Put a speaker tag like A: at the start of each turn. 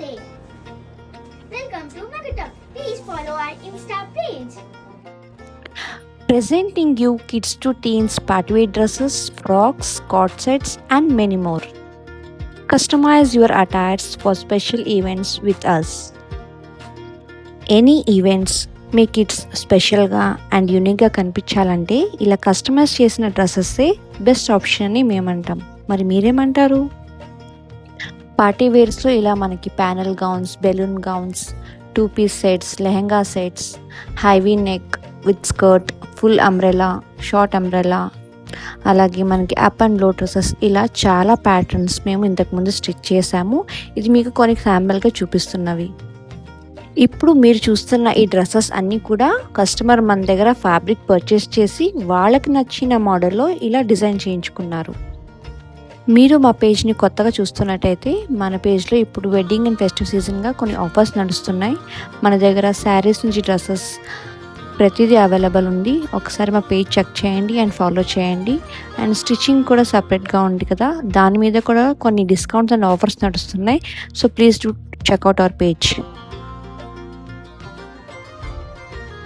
A: Namaste. Welcome to Magatam. Please follow our Insta page.
B: Presenting you kids to teens party dresses, frocks, cord sets, and many more. Customize your attires for special events with us. Any events me kids స్పెషల్గా and యూనిక్గా కనిపించాలంటే ఇలా customise చేసిన డ్రెస్సెస్సే best option అని మేమంటాం. మరి మీరేమంటారు? Party వేర్స్లో ఇలా మనకి panel gowns, balloon gowns, 2 piece sets, lehenga sets, high V neck with skirt, full umbrella, short umbrella, అలాగే మనకి అప్ అండ్ లో డ్రెస్సెస్, ఇలా చాలా ప్యాటర్న్స్ మేము ఇంతకుముందు స్టిచ్ చేసాము. ఇది మీకు కొన్ని శాంపుల్గా చూపిస్తున్నవి. ఇప్పుడు మీరు చూస్తున్న ఈ డ్రెస్సెస్ అన్నీ కూడా కస్టమర్ మన దగ్గర ఫ్యాబ్రిక్ పర్చేస్ చేసి వాళ్ళకి నచ్చిన మోడల్లో ఇలా డిజైన్ చేయించుకున్నారు. మీరు మా పేజ్ని కొత్తగా చూస్తున్నట్టయితే మన పేజ్లో ఇప్పుడు వెడ్డింగ్ అండ్ ఫెస్టివ్ సీజన్గా కొన్ని ఆఫర్స్ నడుస్తున్నాయి. మన దగ్గర శారీస్ నుంచి డ్రెస్సెస్ ప్రతిదీ అవైలబుల్ ఉంది. ఒకసారి మా పేజ్ చెక్ చేయండి అండ్ ఫాలో చేయండి. అండ్ స్టిచ్చింగ్ కూడా సపరేట్గా ఉంది కదా, దాని మీద కూడా కొన్ని డిస్కౌంట్స్ అండ్ ఆఫర్స్ నడుస్తున్నాయి. So please do checkout hour page.